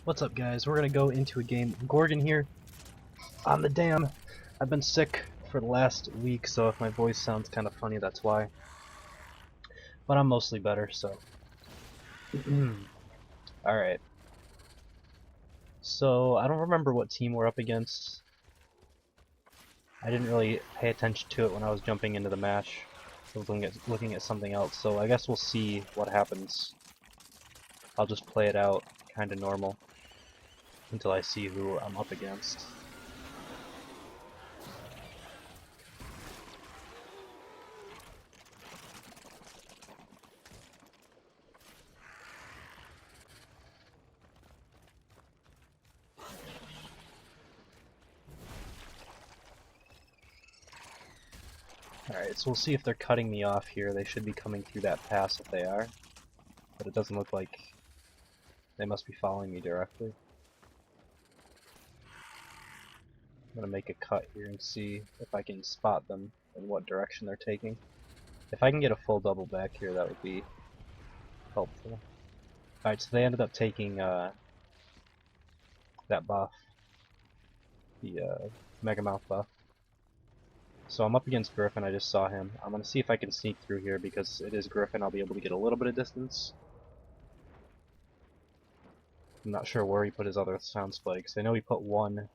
What's up, guys? We're gonna go into a game. Gorgon here on the dam. I've been sick for the last week, so if my voice sounds kind of funny, that's why. But I'm mostly better, so. Alright. So, I don't remember what team we're up against. I didn't really pay attention to it when I was jumping into the match. I was looking at something else, so I guess we'll see what happens. I'll just play it out kinda normal until I see who I'm up against. Alright, so we'll see if they're cutting me off here. They should be coming through that pass if they are. But it doesn't look like they must be following me directly. I'm gonna make a cut here and see if I can spot them and what direction they're taking. If I can get a full double back here, that would be helpful. Alright, so they ended up taking that buff. The Megamouth buff. So I'm up against Griffin, I just saw him. I'm gonna see if I can sneak through here because it is Griffin, I'll be able to get a little bit of distance. I'm not sure where he put his other sound spikes. I know he put one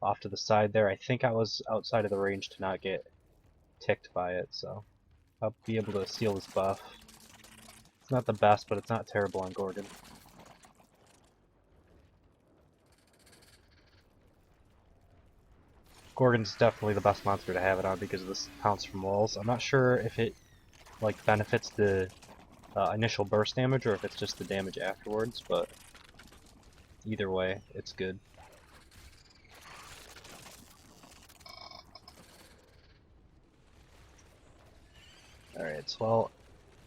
off to the side there. I think I was outside of the range to not get ticked by it, so I'll be able to steal this buff. It's not the best, but it's not terrible on Gorgon. Gorgon's definitely the best monster to have it on because of this pounce from walls. I'm not sure if it like benefits the initial burst damage or if it's just the damage afterwards, but either way, it's good. Alright, so I'll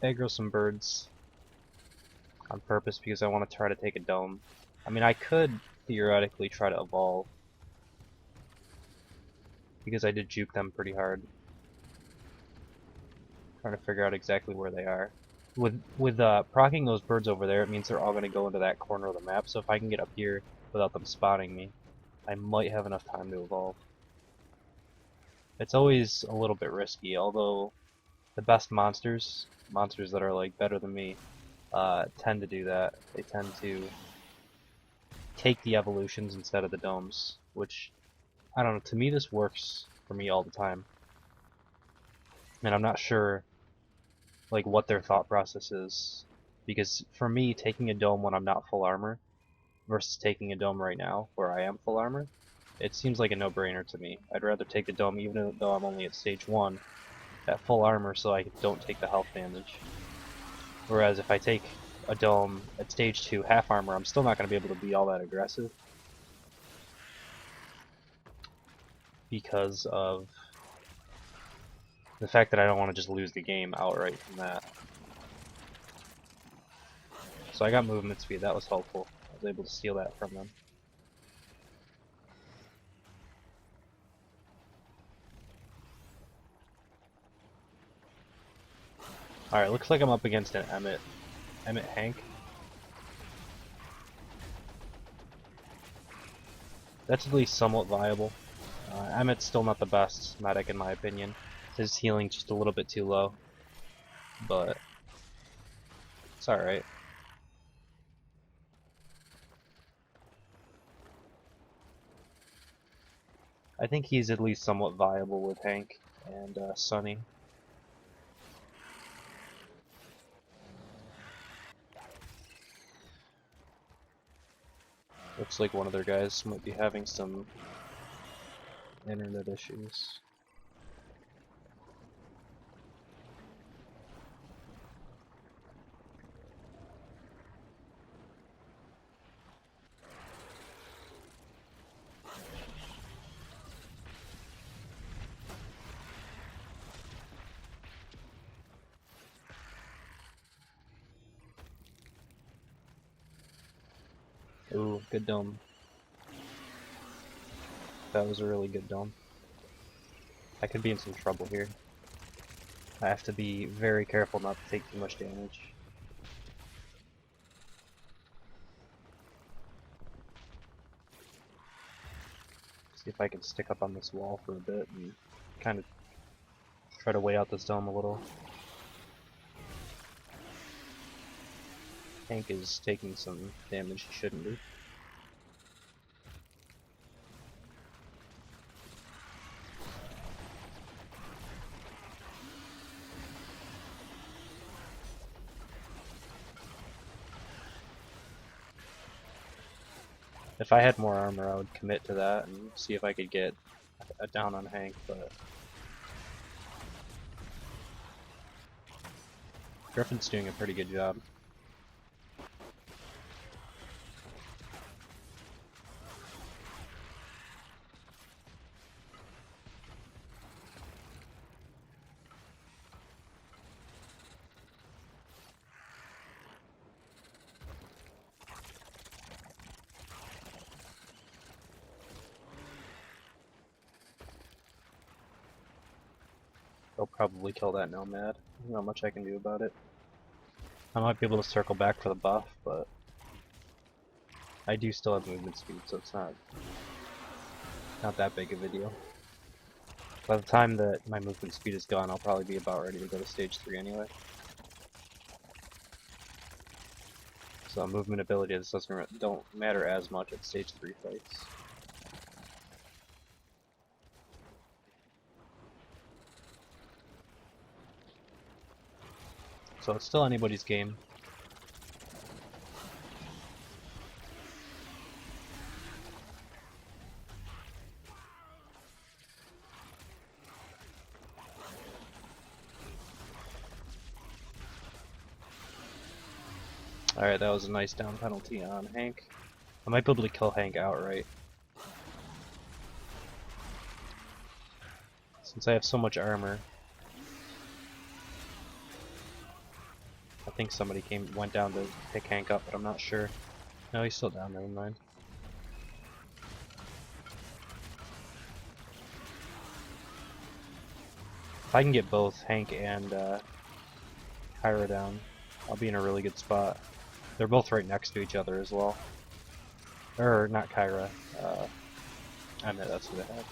aggro some birds on purpose because I want to try to take a dome. I mean, I could theoretically try to evolve because I did juke them pretty hard. Trying to figure out exactly where they are. With proccing those birds over there, it means they're all going to go into that corner of the map, so if I can get up here without them spotting me, I might have enough time to evolve. It's always a little bit risky, although the best monsters that are like better than me, tend to do that. They tend to take the evolutions instead of the domes, which, I don't know, to me this works for me all the time. And I'm not sure like what their thought process is, because for me, taking a dome when I'm not full armor versus taking a dome right now where I am full armor, it seems like a no-brainer to me. I'd rather take the dome even though I'm only at stage 1 at full armor so I don't take the health damage. Whereas if I take a dome at stage 2 half armor, I'm still not going to be able to be all that aggressive because of the fact that I don't want to just lose the game outright from that. So I got movement speed, that was helpful. I was able to steal that from them. Alright, looks like I'm up against an Emmett Hank. That's at least somewhat viable. Emmett's still not the best medic in my opinion. His healing's just a little bit too low. But it's alright. I think he's at least somewhat viable with Hank and Sunny. Looks like one of their guys might be having some internet issues. Ooh, good dome. That was a really good dome. I could be in some trouble here. I have to be very careful not to take too much damage. See if I can stick up on this wall for a bit and kind of try to wait out this dome a little. Hank is taking some damage he shouldn't be. If I had more armor, I would commit to that and see if I could get a down on Hank, but Griffin's doing a pretty good job. They'll probably kill that nomad. There's not much I can do about it. I might be able to circle back for the buff, but I do still have movement speed, so it's not that big of a deal. By the time that my movement speed is gone, I'll probably be about ready to go to stage 3 anyway. So movement abilities don't matter as much at stage 3 fights. So it's still anybody's game. Alright, that was a nice down penalty on Hank. I might be able to kill Hank outright. Since I have so much armor. I think somebody went down to pick Hank up, but I'm not sure. No, he's still down, never mind. If I can get both Hank and Kyra down, I'll be in a really good spot. They're both right next to each other as well. Or, not Kyra. I mean, that's who they had.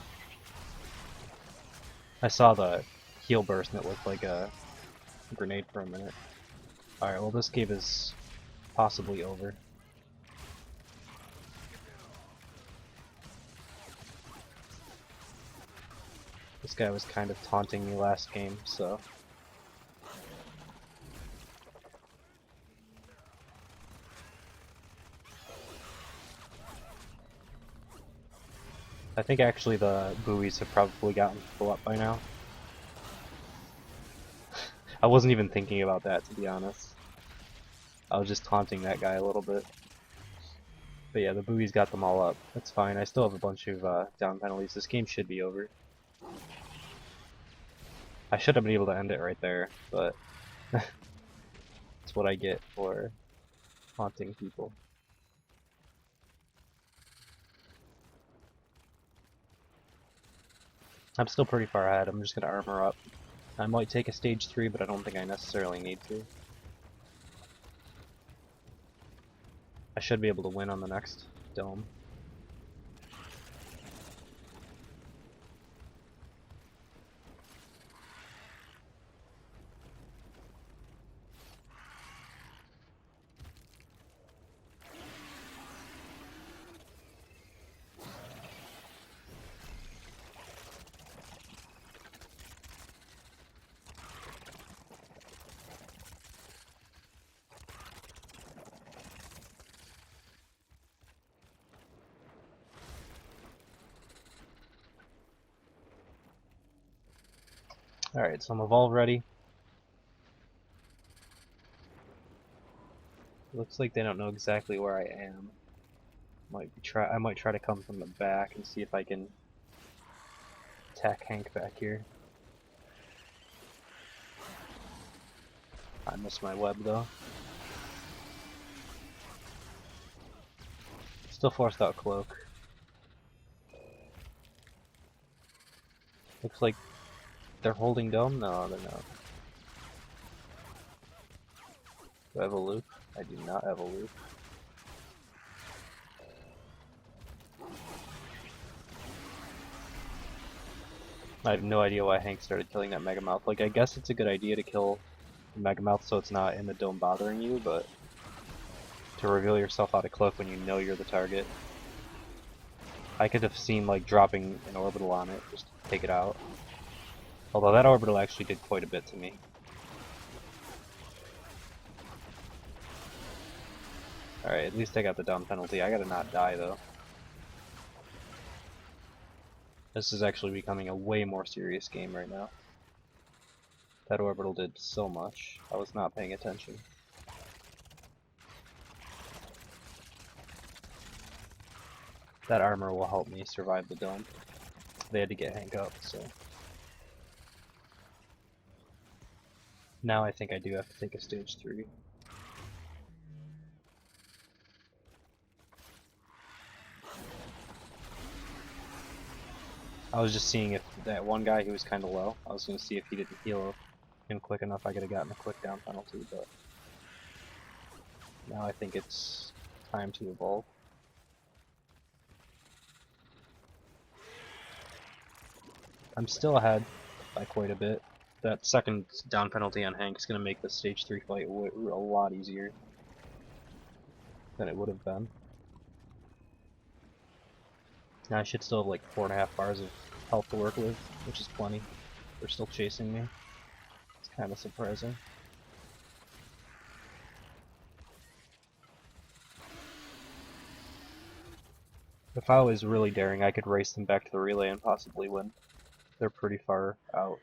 I saw the heal burst and it looked like a grenade for a minute. Alright, well this game is possibly over. This guy was kind of taunting me last game, so... I think actually the buoys have probably gotten full up by now. I wasn't even thinking about that, to be honest. I was just taunting that guy a little bit. But yeah, the buoys got them all up. That's fine. I still have a bunch of down penalties. This game should be over. I should have been able to end it right there, but that's what I get for taunting people. I'm still pretty far ahead. I'm just gonna armor up. I might take a stage 3, but I don't think I necessarily need to. I should be able to win on the next dome. Alright, so I'm evolve ready. Looks like they don't know exactly where I am. I might try to come from the back and see if I can attack Hank back here. I missed my web though. Still forced out cloak. Looks like they're holding dome? No, they're not. Do I have a loop? I do not have a loop. I have no idea why Hank started killing that Megamouth. Like, I guess it's a good idea to kill the Megamouth so it's not in the dome bothering you, but to reveal yourself out of cliff when you know you're the target. I could have seen, like, dropping an orbital on it, just to take it out. Although that orbital actually did quite a bit to me. Alright, at least I got the down penalty. I gotta not die, though. This is actually becoming a way more serious game right now. That orbital did so much. I was not paying attention. That armor will help me survive the dome. They had to get Hank up, so... Now I think I do have to take a stage 3. I was just seeing if that one guy who was kind of low, I was going to see if he didn't heal him quick enough, I could have gotten a quick down penalty, but now I think it's time to evolve. I'm still ahead by quite a bit. That second down penalty on Hank is going to make the stage 3 fight a lot easier than it would have been. Now I should still have like 4.5 bars of health to work with, which is plenty. They're still chasing me. It's kind of surprising. If I was really daring, I could race them back to the relay and possibly win. They're pretty far out.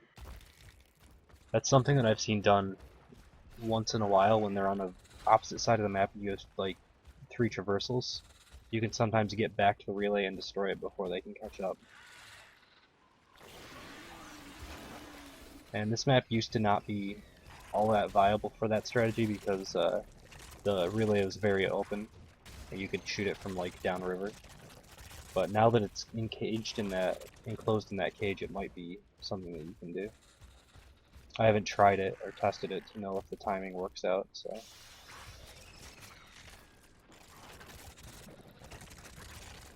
That's something that I've seen done once in a while when they're on the opposite side of the map and you have like 3 traversals. You can sometimes get back to the relay and destroy it before they can catch up. And this map used to not be all that viable for that strategy because the relay was very open and you could shoot it from like downriver. But now that it's enclosed in that cage, it might be something that you can do. I haven't tried it or tested it to know if the timing works out, so.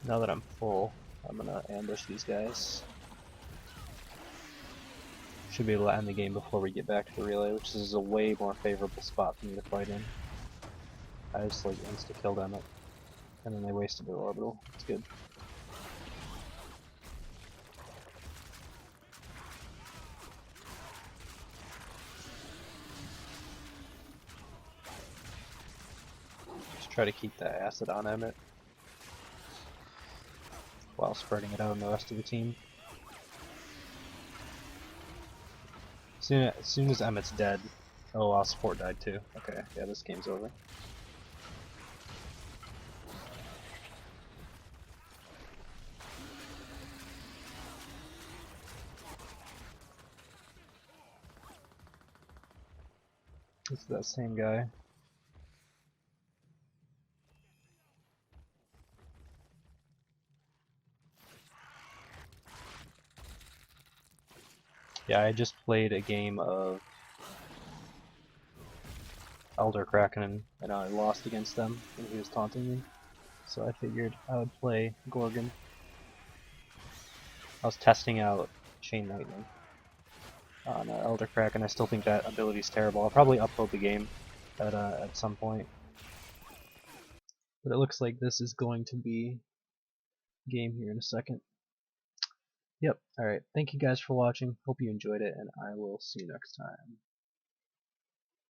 Now that I'm full, I'm gonna ambush these guys. Should be able to end the game before we get back to the relay, which is a way more favorable spot for me to fight in. I just like insta-killed them, and then they wasted their orbital. It's good. Just try to keep that acid on Emmett while spreading it out on the rest of the team. As soon as Emmett's dead, oh, our support died too. Okay, yeah, this game's over. It's that same guy. Yeah, I just played a game of Elder Kraken and I lost against them when he was taunting me. So I figured I would play Gorgon. I was testing out Chain Lightning on Elder Kraken. I still think that ability is terrible. I'll probably upload the game at some point. But it looks like this is going to be game here in a second. Yep, alright. Thank you guys for watching. Hope you enjoyed it, and I will see you next time.